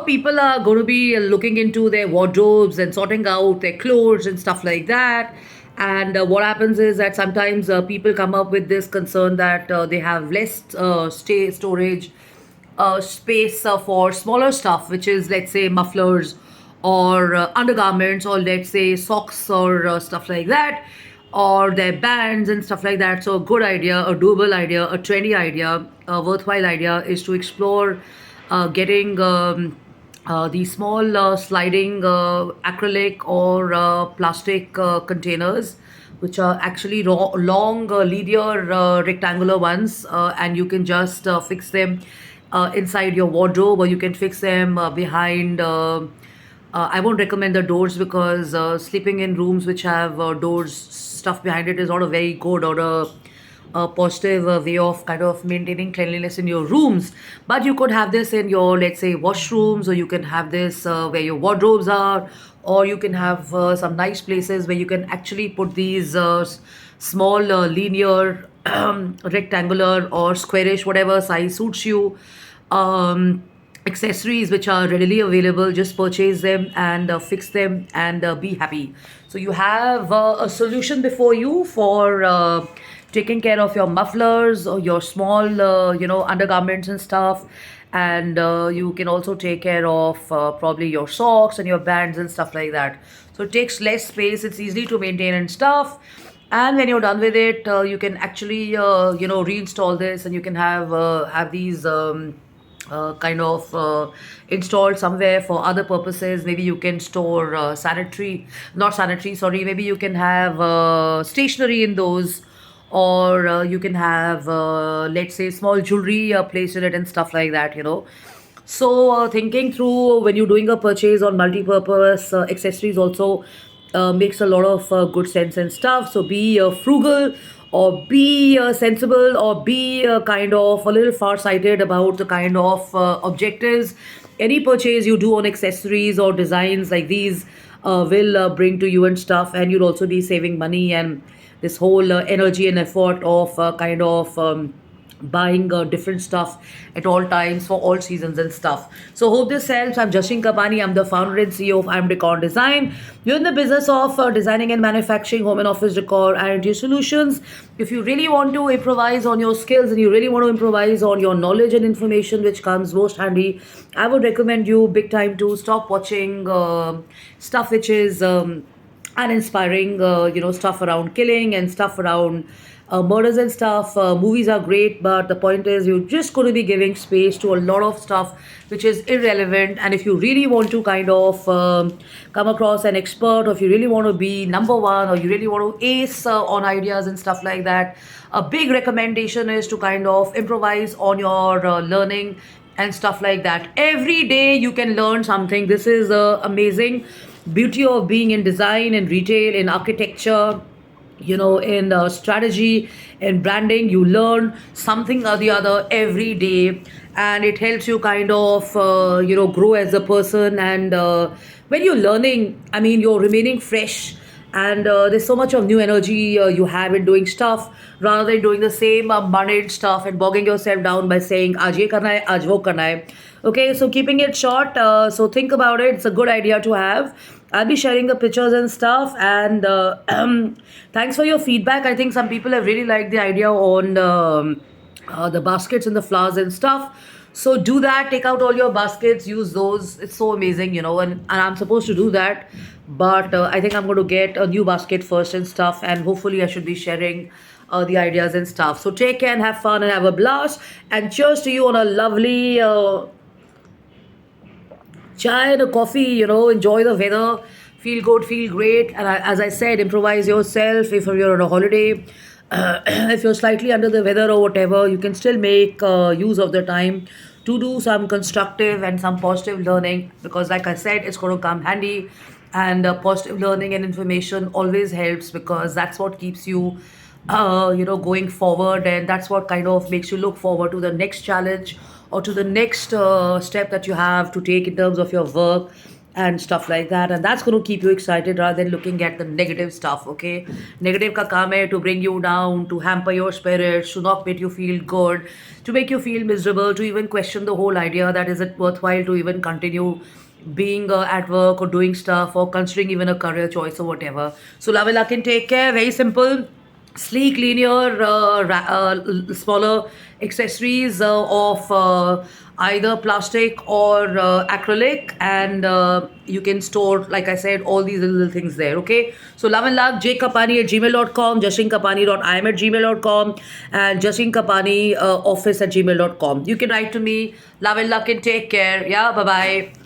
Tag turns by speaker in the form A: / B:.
A: people are going to be looking into their wardrobes and sorting out their clothes and stuff like that. And what happens is that sometimes people come up with this concern that they have less storage space for smaller stuff, which is, let's say, mufflers or undergarments, or let's say socks or stuff like that, or their bands and stuff like that. So, a good idea, a doable idea, a trendy idea, a worthwhile idea is to explore getting these small sliding acrylic or plastic containers, which are actually long, linear, rectangular ones, and you can just fix them inside your wardrobe, or you can fix them behind. I won't recommend the doors because sleeping in rooms which have doors stuff behind it is not a very good or a positive way of kind of maintaining cleanliness in your rooms. But you could have this in your, let's say, washrooms, or you can have this where your wardrobes are, or you can have some nice places where you can actually put these small linear rectangular or squarish, whatever size suits you, accessories which are readily available. Just purchase them and fix them and be happy. So you have a solution before you for taking care of your mufflers or your small undergarments and stuff. And you can also take care of probably your socks and your bands and stuff like that. So it takes less space, it's easy to maintain and stuff. And when you're done with it, you can actually reinstall this, and you can have these kind of installed somewhere for other purposes. Maybe you can store not sanitary, sorry, maybe you can have stationery in those, or you can have, let's say, small jewelry placed in it and stuff like that. So, thinking through when you're doing a purchase on multi-purpose accessories also makes a lot of good sense and stuff. So, be frugal, or be sensible, or be kind of a little far-sighted about the kind of objectives any purchase you do on accessories or designs like these will bring to you and stuff. And you'll also be saving money and this whole energy and effort of kind of buying different stuff at all times for all seasons and stuff. So hope this helps. I'm Jashin Kapani. I'm the founder and CEO of I'm Decor Design. You're in the business of designing and manufacturing home and office decor and interior solutions. If you really want to improvise on your skills and you really want to improvise on your knowledge and information, which comes most handy, I would recommend you big time to stop watching stuff which is uninspiring, stuff around killing and stuff around murders and stuff. Movies are great, but the point is you're just going to be giving space to a lot of stuff which is irrelevant. And if you really want to kind of come across an expert, or if you really want to be number one, or you really want to ace on ideas and stuff like that, a big recommendation is to kind of improvise on your learning and stuff like that. Every day you can learn something. This is amazing beauty of being in design and retail, in architecture, in strategy and branding. You learn something or the other every day, and it helps you kind of grow as a person. And when you're learning, I mean, you're remaining fresh, and there's so much of new energy you have in doing stuff, rather than doing the same mundane stuff and bogging yourself down by saying aaj ye karna hai, aaj wo karna hai. Okay, so keeping it short, so think about it. It's a good idea to have. I'll be sharing the pictures and stuff. And thanks for your feedback. I think some people have really liked the idea on the baskets and the flowers and stuff. So do that. Take out all your baskets. Use those. It's so amazing, and I'm supposed to do that. But I think I'm going to get a new basket first and stuff. And hopefully I should be sharing the ideas and stuff. So take care and have fun and have a blast. And cheers to you on a lovely chai and a coffee, enjoy the weather, feel good, feel great. And as I said, improvise yourself. If you're on a holiday, if you're slightly under the weather or whatever, you can still make use of the time to do some constructive and some positive learning, because like I said, it's going to come handy. And positive learning and information always helps, because that's what keeps you going forward, and that's what kind of makes you look forward to the next challenge or to the next step that you have to take in terms of your work and stuff like that, and that's going to keep you excited rather than looking at the negative stuff. Okay, negative ka kaam hai to bring you down, to hamper your spirits, to not make you feel good, to make you feel miserable, to even question the whole idea that is it worthwhile to even continue being at work or doing stuff or considering even a career choice or whatever. So love and luck and take care. Very simple, sleek, linear, smaller accessories of either plastic or acrylic, and you can store, like I said, all these little things there. Okay, so love and luck, jkapani@gmail.com, jashinkapani.im@gmail.com, and jashinkapani office@gmail.com. You can write to me. Love and luck and take care. Yeah, bye bye.